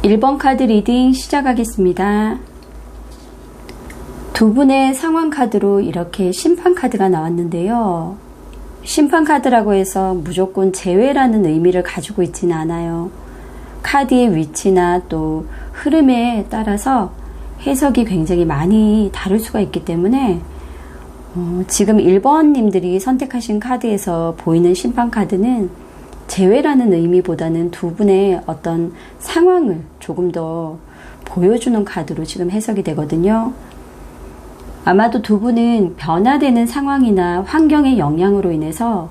(1번) 카드 리딩 시작하겠습니다. 두 분의 상황 카드로 이렇게 심판 카드가 나왔는데요. 심판 카드라고 해서 무조건 재회라는 의미를 가지고 있지는 않아요. 카드의 위치나 또 흐름에 따라서 해석이 굉장히 많이 다를 수가 있기 때문에 지금 1번 님들이 선택하신 카드에서 보이는 심판 카드는 재회라는 의미보다는 두 분의 어떤 상황을 조금 더 보여주는 카드로 지금 해석이 되거든요. 아마도 두 분은 변화되는 상황이나 환경의 영향으로 인해서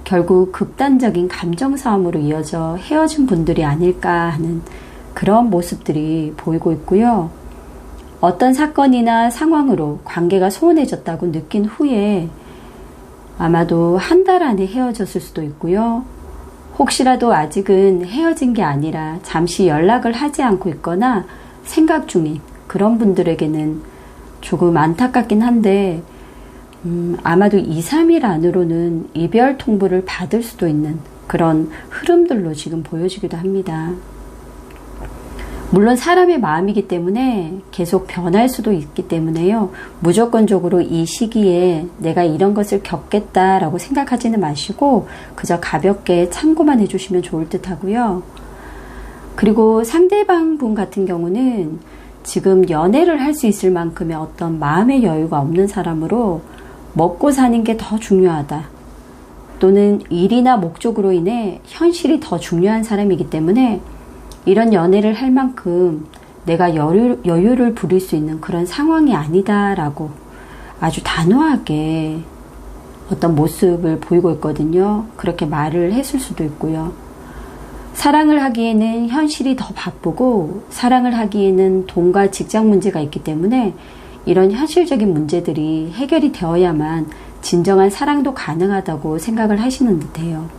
결국 극단적인 감정 싸움으로 이어져 헤어진 분들이 아닐까 하는 그런 모습들이 보이고 있고요. 어떤 사건이나 상황으로 관계가 소원해졌다고 느낀 후에 아마도 한 달 안에 헤어졌을 수도 있고요. 혹시라도 아직은 헤어진 게 아니라 잠시 연락을 하지 않고 있거나 생각 중인 그런 분들에게는 조금 안타깝긴 한데 아마도 2, 3일 안으로는 이별 통보를 받을 수도 있는 그런 흐름들로 지금 보여지기도 합니다. 물론 사람의 마음이기 때문에 계속 변할 수도 있기 때문에요. 무조건적으로 이 시기에 내가 이런 것을 겪겠다라고 생각하지는 마시고 그저 가볍게 참고만 해주시면 좋을 듯 하고요. 그리고 상대방 분 같은 경우는 지금 연애를 할 수 있을 만큼의 어떤 마음의 여유가 없는 사람으로 먹고 사는 게 더 중요하다. 또는 일이나 목적으로 인해 현실이 더 중요한 사람이기 때문에 이런 연애를 할 만큼 내가 여유를 부릴 수 있는 그런 상황이 아니다라고 아주 단호하게 어떤 모습을 보이고 있거든요. 그렇게 말을 했을 수도 있고요. 사랑을 하기에는 현실이 더 바쁘고 사랑을 하기에는 돈과 직장 문제가 있기 때문에 이런 현실적인 문제들이 해결이 되어야만 진정한 사랑도 가능하다고 생각을 하시는 듯해요.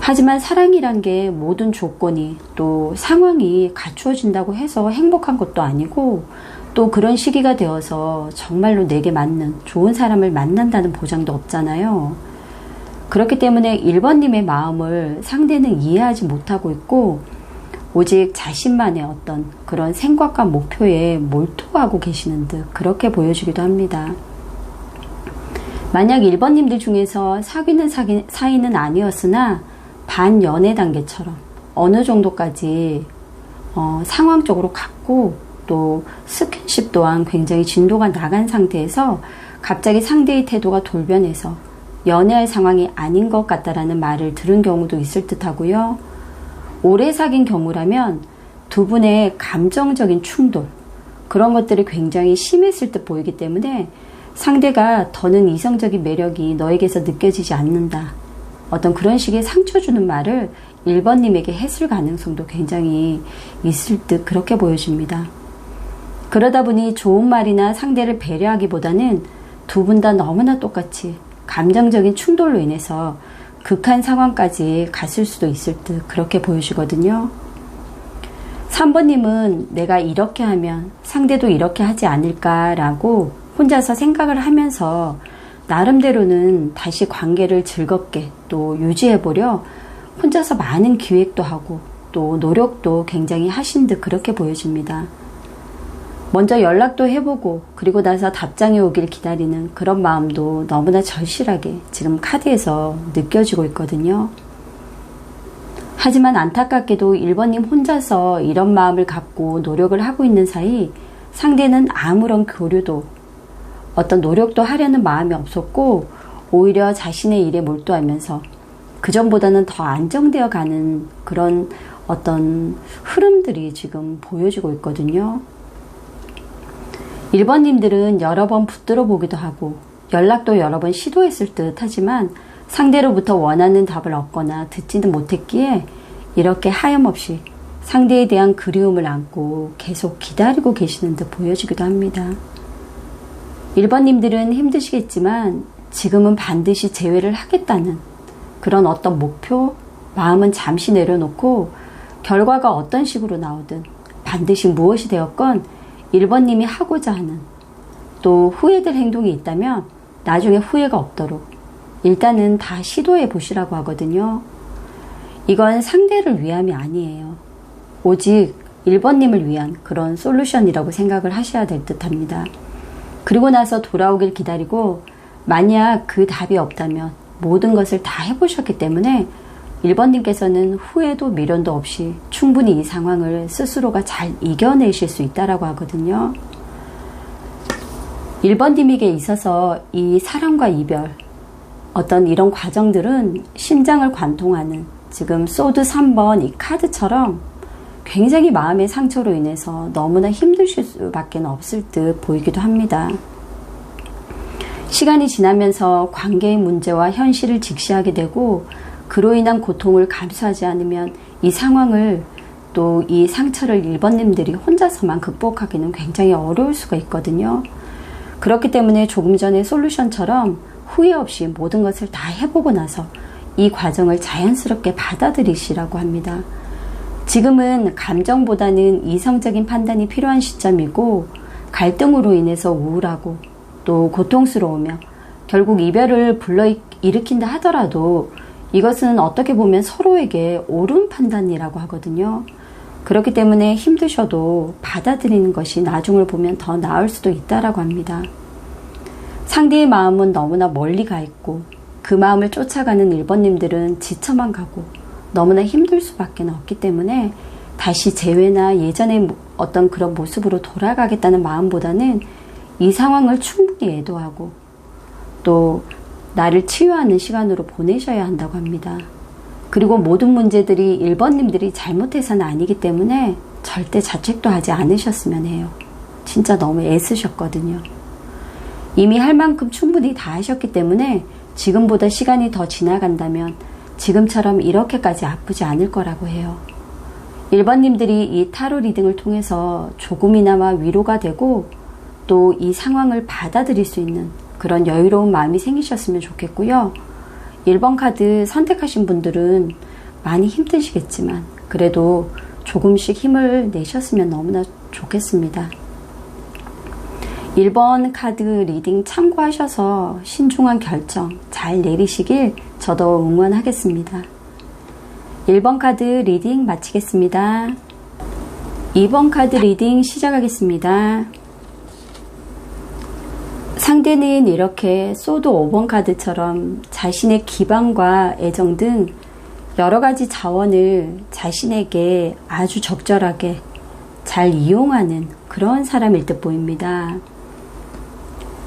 하지만 사랑이란 게 모든 조건이 또 상황이 갖추어진다고 해서 행복한 것도 아니고 또 그런 시기가 되어서 정말로 내게 맞는 좋은 사람을 만난다는 보장도 없잖아요. 그렇기 때문에 1번님의 마음을 상대는 이해하지 못하고 있고 오직 자신만의 어떤 그런 생각과 목표에 몰두하고 계시는 듯 그렇게 보여지기도 합니다. 만약 1번님들 중에서 사귀는 사이는 아니었으나 반연애 단계처럼 어느 정도까지 상황적으로 갔고 또 스킨십 또한 굉장히 진도가 나간 상태에서 갑자기 상대의 태도가 돌변해서 연애할 상황이 아닌 것 같다라는 말을 들은 경우도 있을 듯 하고요. 오래 사귄 경우라면 두 분의 감정적인 충돌 그런 것들이 굉장히 심했을 듯 보이기 때문에 상대가 더는 이성적인 매력이 너에게서 느껴지지 않는다. 어떤 그런 식의 상처 주는 말을 1번님에게 했을 가능성도 굉장히 있을 듯 그렇게 보여집니다. 그러다 보니 좋은 말이나 상대를 배려하기보다는 두 분 다 너무나 똑같이 감정적인 충돌로 인해서 극한 상황까지 갔을 수도 있을 듯 그렇게 보여지거든요. 3번님은 내가 이렇게 하면 상대도 이렇게 하지 않을까라고 혼자서 생각을 하면서 나름대로는 다시 관계를 즐겁게 또 유지해보려 혼자서 많은 기획도 하고 또 노력도 굉장히 하신 듯 그렇게 보여집니다. 먼저 연락도 해보고 그리고 나서 답장이 오길 기다리는 그런 마음도 너무나 절실하게 지금 카드에서 느껴지고 있거든요. 하지만 안타깝게도 1번님 혼자서 이런 마음을 갖고 노력을 하고 있는 사이 상대는 아무런 교류도 어떤 노력도 하려는 마음이 없었고 오히려 자신의 일에 몰두하면서 그전보다는 더 안정되어 가는 그런 어떤 흐름들이 지금 보여지고 있거든요. 1번님들은 여러 번 붙들어 보기도 하고 연락도 여러 번 시도했을 듯 하지만 상대로부터 원하는 답을 얻거나 듣지는 못했기에 이렇게 하염없이 상대에 대한 그리움을 안고 계속 기다리고 계시는 듯 보여지기도 합니다. 1번님들은 힘드시겠지만 지금은 반드시 재회를 하겠다는 그런 어떤 목표, 마음은 잠시 내려놓고 결과가 어떤 식으로 나오든 반드시 무엇이 되었건 1번님이 하고자 하는 또 후회될 행동이 있다면 나중에 후회가 없도록 일단은 다 시도해 보시라고 하거든요. 이건 상대를 위함이 아니에요. 오직 1번님을 위한 그런 솔루션이라고 생각을 하셔야 될 듯 합니다. 그리고 나서 돌아오길 기다리고 만약 그 답이 없다면 모든 것을 다 해보셨기 때문에 1번님께서는 후회도 미련도 없이 충분히 이 상황을 스스로가 잘 이겨내실 수 있다라고 하거든요. 1번님에게 있어서 이 사랑과 이별, 어떤 이런 과정들은 심장을 관통하는 지금 소드 3번 이 카드처럼 굉장히 마음의 상처로 인해서 너무나 힘드실 수밖에 없을 듯 보이기도 합니다. 시간이 지나면서 관계의 문제와 현실을 직시하게 되고 그로 인한 고통을 감수하지 않으면 이 상황을 또 이 상처를 1번님들이 혼자서만 극복하기는 굉장히 어려울 수가 있거든요. 그렇기 때문에 조금 전에 솔루션처럼 후회 없이 모든 것을 다 해보고 나서 이 과정을 자연스럽게 받아들이시라고 합니다. 지금은 감정보다는 이성적인 판단이 필요한 시점이고 갈등으로 인해서 우울하고 또 고통스러우며 결국 이별을 불러일으킨다 하더라도 이것은 어떻게 보면 서로에게 옳은 판단이라고 하거든요. 그렇기 때문에 힘드셔도 받아들이는 것이 나중을 보면 더 나을 수도 있다라고 합니다. 상대의 마음은 너무나 멀리 가 있고 그 마음을 쫓아가는 1번님들은 지쳐만 가고 너무나 힘들 수밖에 없기 때문에 다시 재회나 예전의 어떤 그런 모습으로 돌아가겠다는 마음보다는 이 상황을 충분히 애도하고 또 나를 치유하는 시간으로 보내셔야 한다고 합니다. 그리고 모든 문제들이 1번님들이 잘못해서는 아니기 때문에 절대 자책도 하지 않으셨으면 해요. 진짜 너무 애쓰셨거든요. 이미 할 만큼 충분히 다 하셨기 때문에 지금보다 시간이 더 지나간다면 지금처럼 이렇게까지 아프지 않을 거라고 해요. 1번님들이 이 타로 리딩을 통해서 조금이나마 위로가 되고 또 이 상황을 받아들일 수 있는 그런 여유로운 마음이 생기셨으면 좋겠고요. 1번 카드 선택하신 분들은 많이 힘드시겠지만 그래도 조금씩 힘을 내셨으면 너무나 좋겠습니다. 1번 카드 리딩 참고하셔서 신중한 결정 잘 내리시길 저도 응원하겠습니다. 1번 카드 리딩 마치겠습니다. 2번 카드 리딩 시작하겠습니다. 상대는 이렇게 소드 5번 카드처럼 자신의 기반과 애정 등 여러 가지 자원을 자신에게 아주 적절하게 잘 이용하는 그런 사람일 듯 보입니다.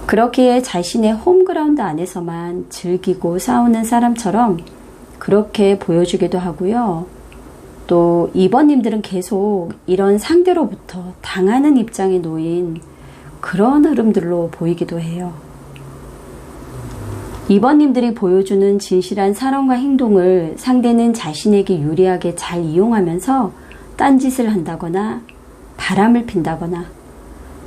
그렇기에 자신의 홈그라운드 안에서만 즐기고 싸우는 사람처럼 그렇게 보여주기도 하고요. 또 2번님들은 계속 이런 상대로부터 당하는 입장에 놓인 그런 흐름들로 보이기도 해요. 2번님들이 보여주는 진실한 사랑과 행동을 상대는 자신에게 유리하게 잘 이용하면서 딴짓을 한다거나 바람을 핀다거나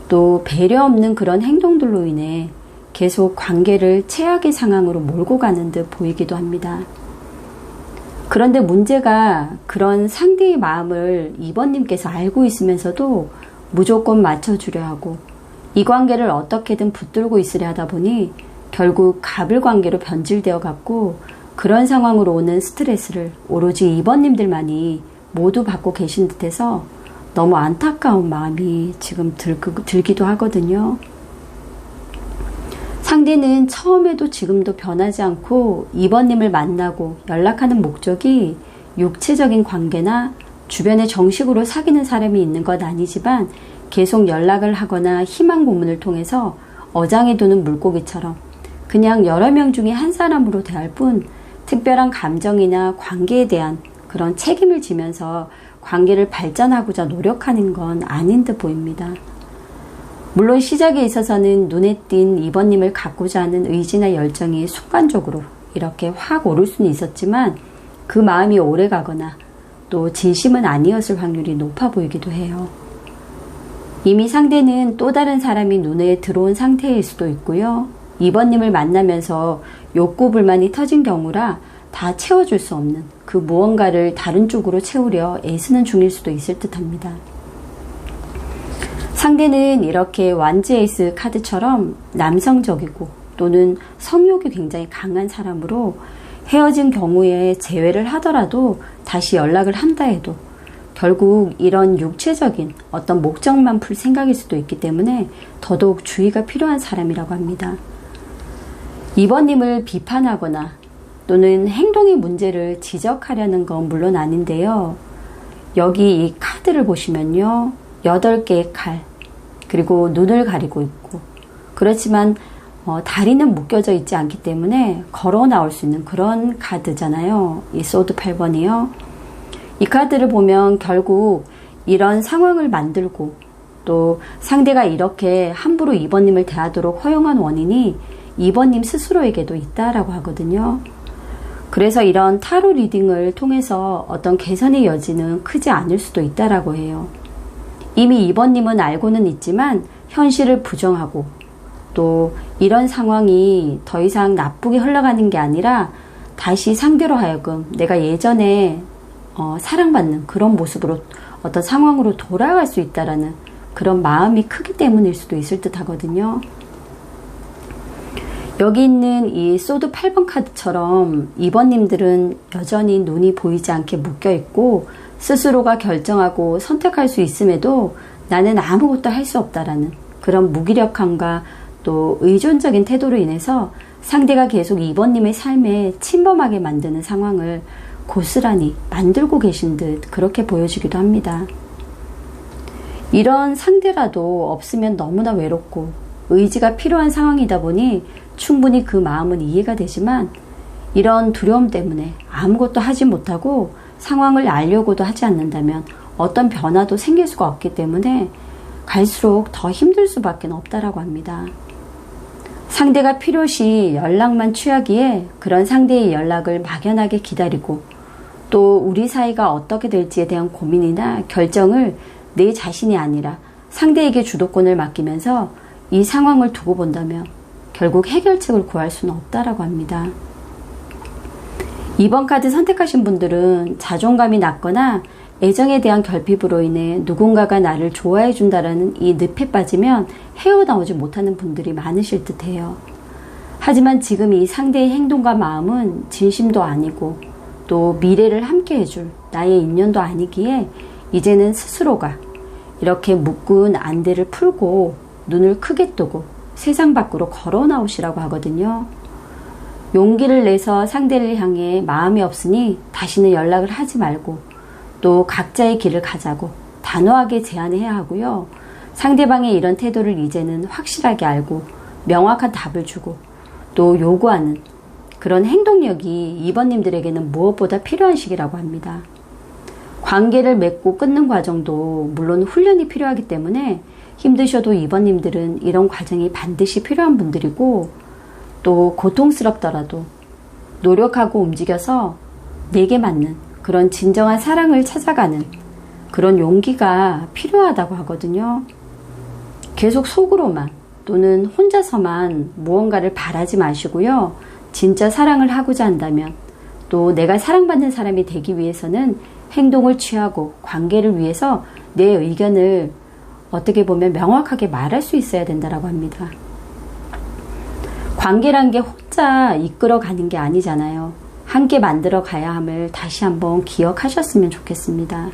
또 배려 없는 그런 행동들로 인해 계속 관계를 최악의 상황으로 몰고 가는 듯 보이기도 합니다. 그런데 문제가 그런 상대의 마음을 2번님께서 알고 있으면서도 무조건 맞춰주려 하고 이 관계를 어떻게든 붙들고 있으려 하다 보니 결국 갑을 관계로 변질되어 갔고 그런 상황으로 오는 스트레스를 오로지 2번님들만이 모두 받고 계신 듯해서 너무 안타까운 마음이 지금 들기도 하거든요. 상대는 처음에도 지금도 변하지 않고 2번님을 만나고 연락하는 목적이 육체적인 관계나 주변에 정식으로 사귀는 사람이 있는 건 아니지만 계속 연락을 하거나 희망 고문을 통해서 어장에 두는 물고기처럼 그냥 여러 명 중에 한 사람으로 대할 뿐 특별한 감정이나 관계에 대한 그런 책임을 지면서 관계를 발전하고자 노력하는 건 아닌 듯 보입니다. 물론 시작에 있어서는 눈에 띈 이번님을 갖고자 하는 의지나 열정이 순간적으로 이렇게 확 오를 수는 있었지만 그 마음이 오래 가거나 또 진심은 아니었을 확률이 높아 보이기도 해요. 이미 상대는 또 다른 사람이 눈에 들어온 상태일 수도 있고요. 이번님을 만나면서 욕구 불만이 터진 경우라 다 채워줄 수 없는 그 무언가를 다른 쪽으로 채우려 애쓰는 중일 수도 있을 듯합니다. 상대는 이렇게 완즈 에이스 카드처럼 남성적이고 또는 성욕이 굉장히 강한 사람으로 헤어진 경우에 재회를 하더라도 다시 연락을 한다 해도 결국 이런 육체적인 어떤 목적만 풀 생각일 수도 있기 때문에 더더욱 주의가 필요한 사람이라고 합니다. 이번님을 비판하거나 또는 행동의 문제를 지적하려는 건 물론 아닌데요. 여기 이 카드를 보시면요. 8개의 칼, 그리고 눈을 가리고 있고 그렇지만 다리는 묶여져 있지 않기 때문에 걸어 나올 수 있는 그런 카드잖아요. 이 소드 8번이요. 이 카드를 보면 결국 이런 상황을 만들고 또 상대가 이렇게 함부로 2번님을 대하도록 허용한 원인이 2번님 스스로에게도 있다라고 하거든요. 그래서 이런 타로 리딩을 통해서 어떤 개선의 여지는 크지 않을 수도 있다라고 해요. 이미 2번님은 알고는 있지만 현실을 부정하고 또 이런 상황이 더 이상 나쁘게 흘러가는 게 아니라 다시 상대로 하여금 내가 예전에 사랑받는 그런 모습으로 어떤 상황으로 돌아갈 수 있다라는 그런 마음이 크기 때문일 수도 있을 듯 하거든요. 여기 있는 이 소드 8번 카드처럼 2번님들은 여전히 눈이 보이지 않게 묶여있고 스스로가 결정하고 선택할 수 있음에도 나는 아무것도 할 수 없다라는 그런 무기력함과 또 의존적인 태도로 인해서 상대가 계속 2번님의 삶에 침범하게 만드는 상황을 고스란히 만들고 계신 듯 그렇게 보여지기도 합니다. 이런 상대라도 없으면 너무나 외롭고 의지가 필요한 상황이다 보니 충분히 그 마음은 이해가 되지만 이런 두려움 때문에 아무것도 하지 못하고 상황을 알려고도 하지 않는다면 어떤 변화도 생길 수가 없기 때문에 갈수록 더 힘들 수밖에 없다라고 합니다. 상대가 필요시 연락만 취하기에 그런 상대의 연락을 막연하게 기다리고 또 우리 사이가 어떻게 될지에 대한 고민이나 결정을 내 자신이 아니라 상대에게 주도권을 맡기면서 이 상황을 두고 본다면 결국 해결책을 구할 수는 없다라고 합니다. 2번 카드 선택하신 분들은 자존감이 낮거나 애정에 대한 결핍으로 인해 누군가가 나를 좋아해 준다라는 이 늪에 빠지면 헤어나오지 못하는 분들이 많으실 듯해요. 하지만 지금 이 상대의 행동과 마음은 진심도 아니고 또 미래를 함께 해줄 나의 인연도 아니기에 이제는 스스로가 이렇게 묶은 안대를 풀고 눈을 크게 뜨고 세상 밖으로 걸어 나오시라고 하거든요. 용기를 내서 상대를 향해 마음이 없으니 다시는 연락을 하지 말고 또 각자의 길을 가자고 단호하게 제안해야 하고요. 상대방의 이런 태도를 이제는 확실하게 알고 명확한 답을 주고 또 요구하는 그런 행동력이 2번님들에게는 무엇보다 필요한 시기라고 합니다. 관계를 맺고 끊는 과정도 물론 훈련이 필요하기 때문에 힘드셔도 2번님들은 이런 과정이 반드시 필요한 분들이고 또 고통스럽더라도 노력하고 움직여서 내게 맞는 그런 진정한 사랑을 찾아가는 그런 용기가 필요하다고 하거든요. 계속 속으로만 또는 혼자서만 무언가를 바라지 마시고요. 진짜 사랑을 하고자 한다면 또 내가 사랑받는 사람이 되기 위해서는 행동을 취하고 관계를 위해서 내 의견을 어떻게 보면 명확하게 말할 수 있어야 된다고 합니다. 관계란 게 혼자 이끌어가는 게 아니잖아요. 함께 만들어 가야 함을 다시 한번 기억하셨으면 좋겠습니다.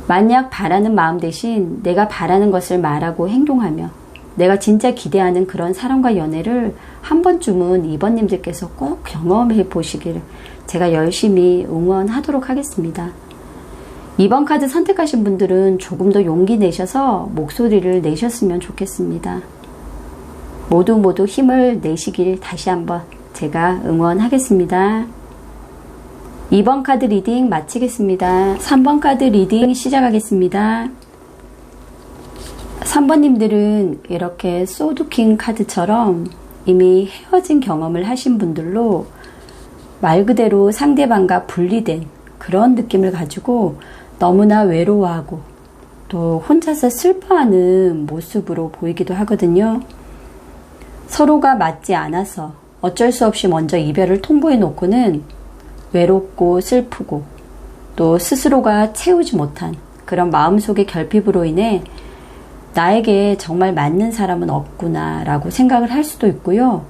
만약 바라는 마음 대신 내가 바라는 것을 말하고 행동하며 내가 진짜 기대하는 그런 사랑과 연애를 한 번쯤은 2번님들께서 꼭 경험해 보시기를 제가 열심히 응원하도록 하겠습니다. 2번 카드 선택하신 분들은 조금 더 용기 내셔서 목소리를 내셨으면 좋겠습니다. 모두 힘을 내시길 다시 한번 제가 응원하겠습니다. 2번 카드 리딩 마치겠습니다. 3번 카드 리딩 시작하겠습니다. 3번님들은 이렇게 소드킹 카드처럼 이미 헤어진 경험을 하신 분들로 말 그대로 상대방과 분리된 그런 느낌을 가지고 너무나 외로워하고 또 혼자서 슬퍼하는 모습으로 보이기도 하거든요. 서로가 맞지 않아서 어쩔 수 없이 먼저 이별을 통보해 놓고는 외롭고 슬프고 또 스스로가 채우지 못한 그런 마음속의 결핍으로 인해 나에게 정말 맞는 사람은 없구나 라고 생각을 할 수도 있고요.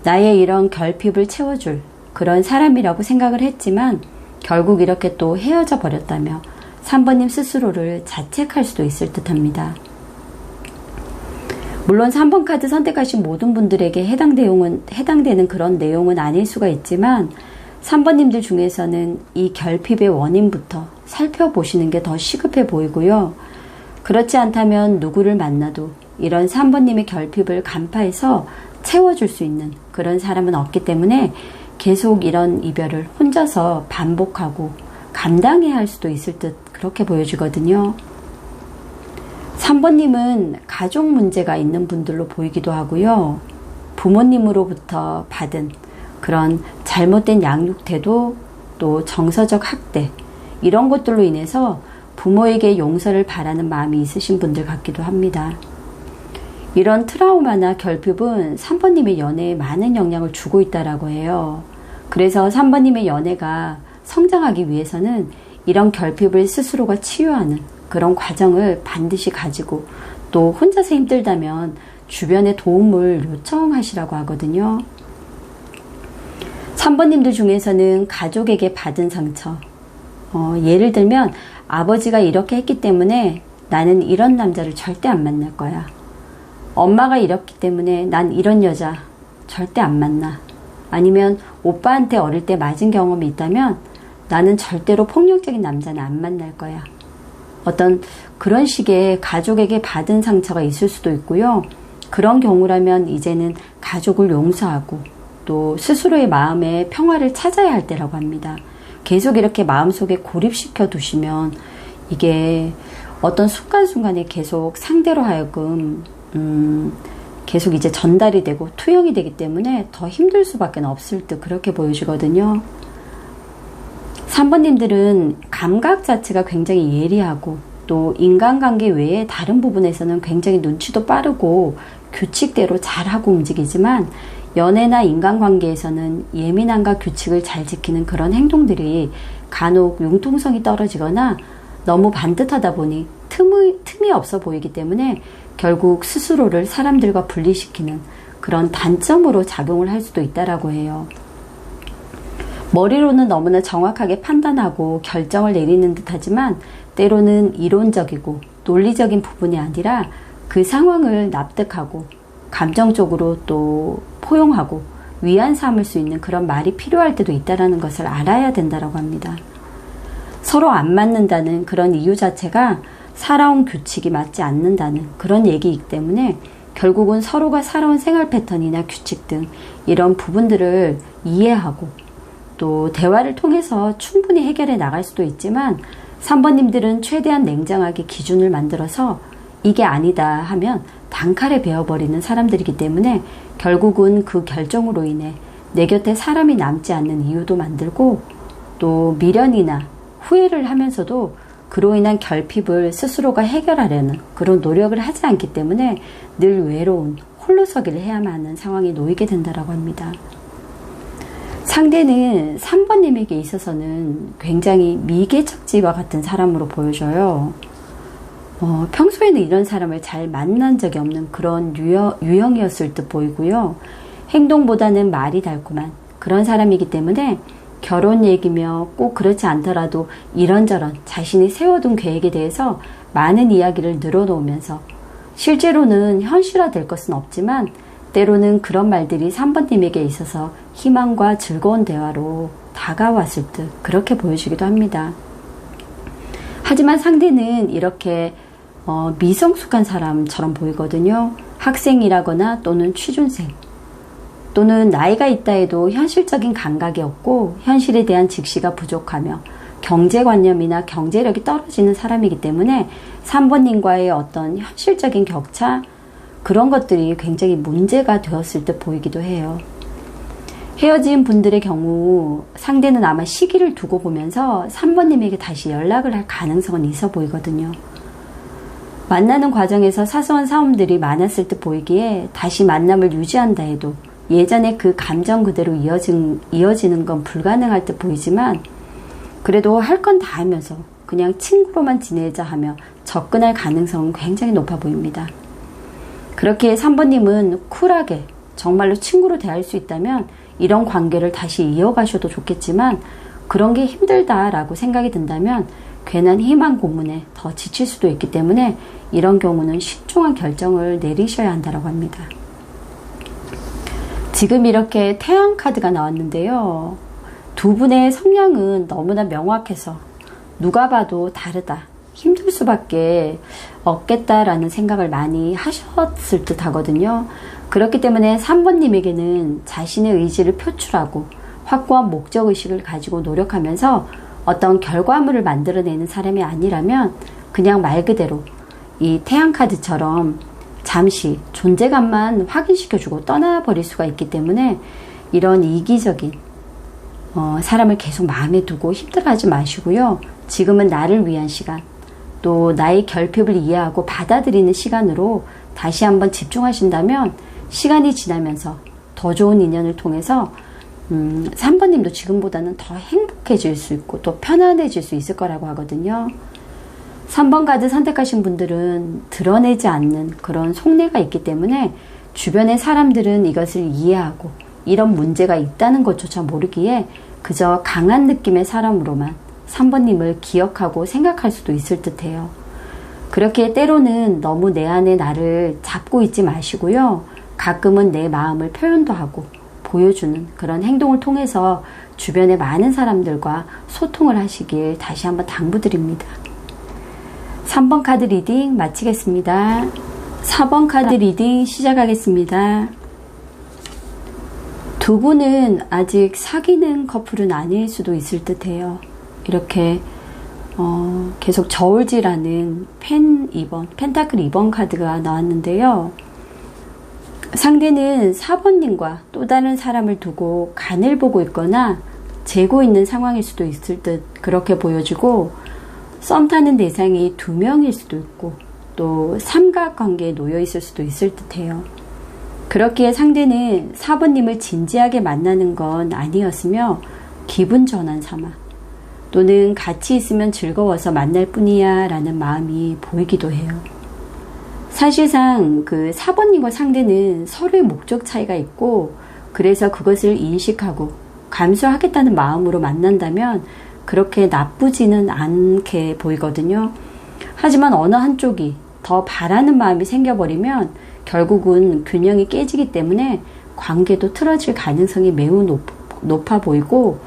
나의 이런 결핍을 채워줄 그런 사람이라고 생각을 했지만 결국 이렇게 또 헤어져 버렸다며 3번님 스스로를 자책할 수도 있을 듯 합니다. 물론 3번 카드 선택하신 모든 분들에게 해당되는 그런 내용은 아닐 수가 있지만 3번님들 중에서는 이 결핍의 원인부터 살펴보시는 게 더 시급해 보이고요. 그렇지 않다면 누구를 만나도 이런 3번님의 결핍을 간파해서 채워줄 수 있는 그런 사람은 없기 때문에 계속 이런 이별을 혼자서 반복하고 감당해야 할 수도 있을 듯 그렇게 보여지거든요. 3번님은 가족 문제가 있는 분들로 보이기도 하고요. 부모님으로부터 받은 그런 잘못된 양육 태도, 또 정서적 학대 이런 것들로 인해서 부모에게 용서를 바라는 마음이 있으신 분들 같기도 합니다. 이런 트라우마나 결핍은 3번님의 연애에 많은 영향을 주고 있다라고 해요. 그래서 3번님의 연애가 성장하기 위해서는 이런 결핍을 스스로가 치유하는 그런 과정을 반드시 가지고 또 혼자서 힘들다면 주변의 도움을 요청하시라고 하거든요. 3번님들 중에서는 가족에게 받은 상처, 예를 들면 아버지가 이렇게 했기 때문에 나는 이런 남자를 절대 안 만날 거야. 엄마가 이렇기 때문에 난 이런 여자 절대 안 만나. 아니면 오빠한테 어릴 때 맞은 경험이 있다면 나는 절대로 폭력적인 남자는 안 만날 거야. 어떤 그런 식의 가족에게 받은 상처가 있을 수도 있고요. 그런 경우라면 이제는 가족을 용서하고 또 스스로의 마음의 평화를 찾아야 할 때라고 합니다. 계속 이렇게 마음속에 고립시켜 두시면 이게 어떤 순간순간에 계속 상대로 하여금 계속 이제 전달이 되고 투영이 되기 때문에 더 힘들 수밖에 없을 듯 그렇게 보여지거든요. 3번님들은 감각 자체가 굉장히 예리하고 또 인간관계 외에 다른 부분에서는 굉장히 눈치도 빠르고 규칙대로 잘하고 움직이지만 연애나 인간관계에서는 예민함과 규칙을 잘 지키는 그런 행동들이 간혹 융통성이 떨어지거나 너무 반듯하다 보니 틈이 없어 보이기 때문에 결국 스스로를 사람들과 분리시키는 그런 단점으로 작용을 할 수도 있다라고 해요. 머리로는 너무나 정확하게 판단하고 결정을 내리는 듯하지만 때로는 이론적이고 논리적인 부분이 아니라 그 상황을 납득하고 감정적으로 또 포용하고 위안 삼을 수 있는 그런 말이 필요할 때도 있다는 것을 알아야 된다고 합니다. 서로 안 맞는다는 그런 이유 자체가 살아온 규칙이 맞지 않는다는 그런 얘기이기 때문에 결국은 서로가 살아온 생활 패턴이나 규칙 등 이런 부분들을 이해하고 또 대화를 통해서 충분히 해결해 나갈 수도 있지만 3번님들은 최대한 냉정하게 기준을 만들어서 이게 아니다 하면 단칼에 베어버리는 사람들이기 때문에 결국은 그 결정으로 인해 내 곁에 사람이 남지 않는 이유도 만들고 또 미련이나 후회를 하면서도 그로 인한 결핍을 스스로가 해결하려는 그런 노력을 하지 않기 때문에 늘 외로운 홀로서기를 해야만 하는 상황에 놓이게 된다고 합니다. 상대는 3번님에게 있어서는 굉장히 미개척지와 같은 사람으로 보여져요. 평소에는 이런 사람을 잘 만난 적이 없는 그런 유형이었을 듯 보이고요. 행동보다는 말이 달콤한 그런 사람이기 때문에 결혼 얘기며 꼭 그렇지 않더라도 이런저런 자신이 세워둔 계획에 대해서 많은 이야기를 늘어놓으면서 실제로는 현실화될 것은 없지만 때로는 그런 말들이 3번님에게 있어서 희망과 즐거운 대화로 다가왔을 듯 그렇게 보여지기도 합니다. 하지만 상대는 이렇게 미성숙한 사람처럼 보이거든요. 학생이라거나 또는 취준생, 또는 나이가 있다 해도 현실적인 감각이 없고 현실에 대한 직시가 부족하며 경제관념이나 경제력이 떨어지는 사람이기 때문에 3번님과의 어떤 현실적인 격차, 그런 것들이 굉장히 문제가 되었을 때 보이기도 해요. 헤어진 분들의 경우 상대는 아마 시기를 두고 보면서 3번님에게 다시 연락을 할 가능성은 있어 보이거든요. 만나는 과정에서 사소한 싸움들이 많았을 때 보이기에 다시 만남을 유지한다 해도 예전에 그 감정 그대로 이어지는 건 불가능할 때 보이지만, 그래도 할 건 다 하면서 그냥 친구로만 지내자 하며 접근할 가능성은 굉장히 높아 보입니다. 그렇게 3번님은 쿨하게 정말로 친구로 대할 수 있다면 이런 관계를 다시 이어가셔도 좋겠지만, 그런 게 힘들다라고 생각이 든다면 괜한 희망 고문에 더 지칠 수도 있기 때문에 이런 경우는 신중한 결정을 내리셔야 한다고 합니다. 지금 이렇게 태양 카드가 나왔는데요. 두 분의 성향은 너무나 명확해서 누가 봐도 다르다, 힘들 수밖에 없겠다라는 생각을 많이 하셨을 듯 하거든요. 그렇기 때문에 3번님에게는 자신의 의지를 표출하고 확고한 목적의식을 가지고 노력하면서 어떤 결과물을 만들어내는 사람이 아니라면 그냥 말 그대로 이 태양카드처럼 잠시 존재감만 확인시켜주고 떠나버릴 수가 있기 때문에 이런 이기적인 사람을 계속 마음에 두고 힘들어하지 마시고요. 지금은 나를 위한 시간, 또 나의 결핍을 이해하고 받아들이는 시간으로 다시 한번 집중하신다면 시간이 지나면서 더 좋은 인연을 통해서 3번님도 지금보다는 더 행복해질 수 있고 또 편안해질 수 있을 거라고 하거든요. 3번 카드 선택하신 분들은 드러내지 않는 그런 속내가 있기 때문에 주변의 사람들은 이것을 이해하고 이런 문제가 있다는 것조차 모르기에 그저 강한 느낌의 사람으로만 3번님을 기억하고 생각할 수도 있을 듯해요. 그렇게 때로는 너무 내 안에 나를 잡고 있지 마시고요. 가끔은 내 마음을 표현도 하고 보여주는 그런 행동을 통해서 주변의 많은 사람들과 소통을 하시길 다시 한번 당부드립니다. 3번 카드 리딩 마치겠습니다. 4번 카드 리딩 시작하겠습니다. 두 분은 아직 사귀는 커플은 아닐 수도 있을 듯해요. 이렇게 계속 저울질하는 펜타클 2번 카드가 나왔는데요. 상대는 4번님과 또 다른 사람을 두고 간을 보고 있거나 재고 있는 상황일 수도 있을 듯 그렇게 보여지고, 썸 타는 대상이 2명일 수도 있고 또 삼각관계에 놓여 있을 수도 있을 듯해요. 그렇기에 상대는 4번님을 진지하게 만나는 건 아니었으며 기분 전환 삼아 또는 같이 있으면 즐거워서 만날 뿐이야 라는 마음이 보이기도 해요. 사실상 그 4번님과 상대는 서로의 목적 차이가 있고, 그래서 그것을 인식하고 감수하겠다는 마음으로 만난다면 그렇게 나쁘지는 않게 보이거든요. 하지만 어느 한쪽이 더 바라는 마음이 생겨버리면 결국은 균형이 깨지기 때문에 관계도 틀어질 가능성이 매우 높아 보이고,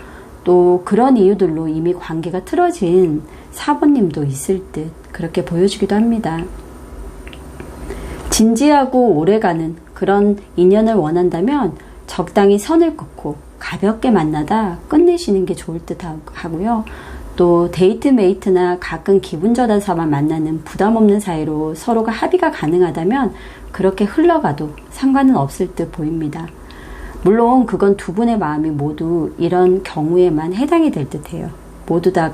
또 그런 이유들로 이미 관계가 틀어진 4번님도 있을 듯 그렇게 보여지기도 합니다. 진지하고 오래가는 그런 인연을 원한다면 적당히 선을 긋고 가볍게 만나다 끝내시는 게 좋을 듯 하고요. 또 데이트 메이트나 가끔 기분 전환 삼아 만나는 부담 없는 사이로 서로가 합의가 가능하다면 그렇게 흘러가도 상관은 없을 듯 보입니다. 물론 그건 두 분의 마음이 모두 이런 경우에만 해당이 될 듯해요. 모두 다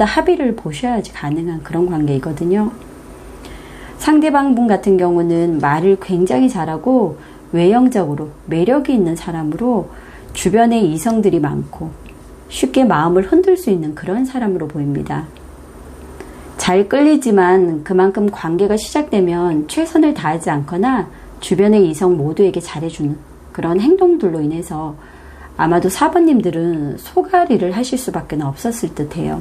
합의를 보셔야지 가능한 그런 관계이거든요. 상대방분 같은 경우는 말을 굉장히 잘하고 외형적으로 매력이 있는 사람으로 주변에 이성들이 많고 쉽게 마음을 흔들 수 있는 그런 사람으로 보입니다. 잘 끌리지만 그만큼 관계가 시작되면 최선을 다하지 않거나 주변의 이성 모두에게 잘해주는 그런 행동들로 인해서 아마도 4번님들은 소가리를 하실 수밖에 없었을 듯해요.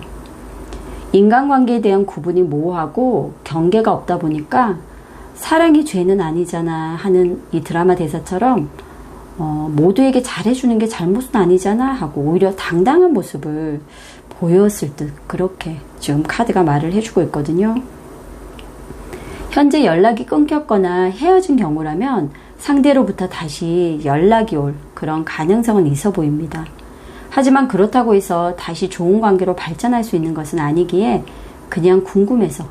인간관계에 대한 구분이 모호하고 경계가 없다 보니까 사랑이 죄는 아니잖아 하는 이 드라마 대사처럼 모두에게 잘해주는 게 잘못은 아니잖아 하고 오히려 당당한 모습을 보였을 듯 그렇게 지금 카드가 말을 해주고 있거든요. 현재 연락이 끊겼거나 헤어진 경우라면 상대로부터 다시 연락이 올 그런 가능성은 있어 보입니다. 하지만 그렇다고 해서 다시 좋은 관계로 발전할 수 있는 것은 아니기에 그냥 궁금해서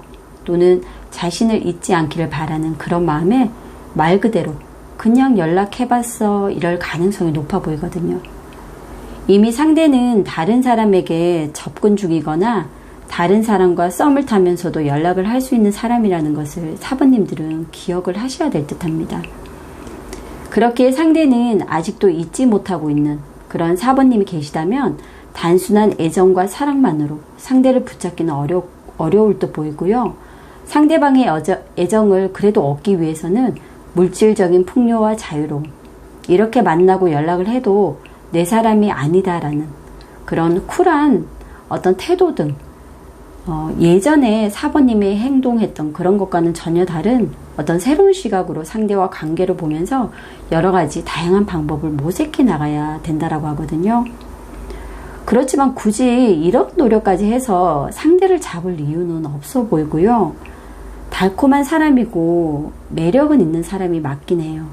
또는 자신을 잊지 않기를 바라는 그런 마음에 말 그대로 그냥 연락해봤어 이럴 가능성이 높아 보이거든요. 이미 상대는 다른 사람에게 접근 중이거나 다른 사람과 썸을 타면서도 연락을 할 수 있는 사람이라는 것을 사부님들은 기억을 하셔야 될 듯합니다. 그렇게 상대는 아직도 잊지 못하고 있는 그런 사부님이 계시다면 단순한 애정과 사랑만으로 상대를 붙잡기는 어려울 듯 보이고요. 상대방의 애정을 그래도 얻기 위해서는 물질적인 풍요와 자유로움, 이렇게 만나고 연락을 해도 내 사람이 아니다라는 그런 쿨한 어떤 태도 등 예전에 사부님이 행동했던 그런 것과는 전혀 다른 어떤 새로운 시각으로 상대와 관계를 보면서 여러 가지 다양한 방법을 모색해 나가야 된다라고 하거든요. 그렇지만 굳이 이런 노력까지 해서 상대를 잡을 이유는 없어 보이고요. 달콤한 사람이고 매력은 있는 사람이 맞긴 해요.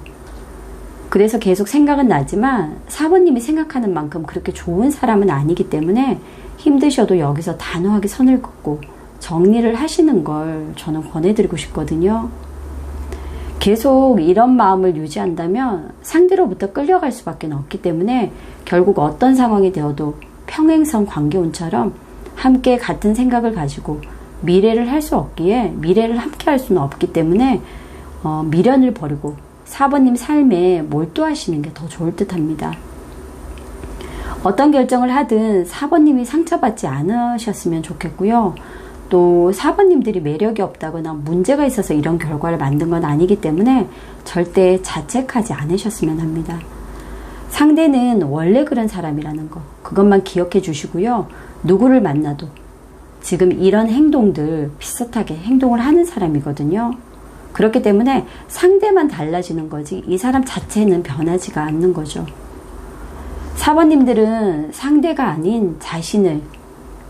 그래서 계속 생각은 나지만 사부님이 생각하는 만큼 그렇게 좋은 사람은 아니기 때문에 힘드셔도 여기서 단호하게 선을 긋고 정리를 하시는 걸 저는 권해드리고 싶거든요. 계속 이런 마음을 유지한다면 상대로부터 끌려갈 수밖에 없기 때문에 결국 어떤 상황이 되어도 평행선 관계운처럼 함께 같은 생각을 가지고 미래를 할 수 없기에 미래를 함께 할 수는 없기 때문에 미련을 버리고 사부님 삶에 몰두하시는 게 더 좋을 듯 합니다. 어떤 결정을 하든 사부님이 상처받지 않으셨으면 좋겠고요. 또 사부님들이 매력이 없다거나 문제가 있어서 이런 결과를 만든 건 아니기 때문에 절대 자책하지 않으셨으면 합니다. 상대는 원래 그런 사람이라는 거, 그것만 기억해 주시고요. 누구를 만나도 지금 이런 행동들 비슷하게 행동을 하는 사람이거든요. 그렇기 때문에 상대만 달라지는 거지 이 사람 자체는 변하지가 않는 거죠. 사부님들은 상대가 아닌 자신을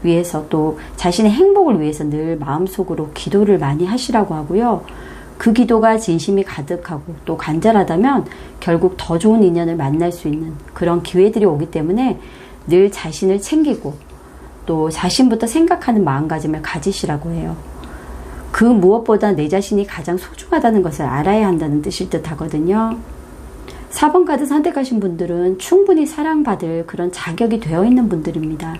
위해서 또 자신의 행복을 위해서 늘 마음속으로 기도를 많이 하시라고 하고요. 그 기도가 진심이 가득하고 또 간절하다면 결국 더 좋은 인연을 만날 수 있는 그런 기회들이 오기 때문에 늘 자신을 챙기고 또 자신부터 생각하는 마음가짐을 가지시라고 해요. 그 무엇보다 내 자신이 가장 소중하다는 것을 알아야 한다는 뜻일 듯 하거든요. 4번 카드 선택하신 분들은 충분히 사랑받을 그런 자격이 되어 있는 분들입니다.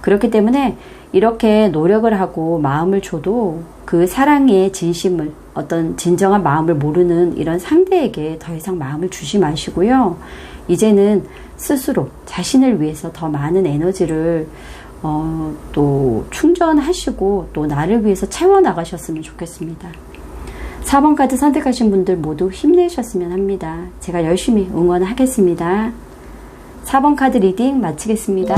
그렇기 때문에 이렇게 노력을 하고 마음을 줘도 그 사랑의 진심을 어떤 진정한 마음을 모르는 이런 상대에게 더 이상 마음을 주지 마시고요. 이제는 스스로 자신을 위해서 더 많은 에너지를 또 충전하시고 또 나를 위해서 채워나가셨으면 좋겠습니다. 4번 카드 선택하신 분들 모두 힘내셨으면 합니다. 제가 열심히 응원하겠습니다. 4번 카드 리딩 마치겠습니다.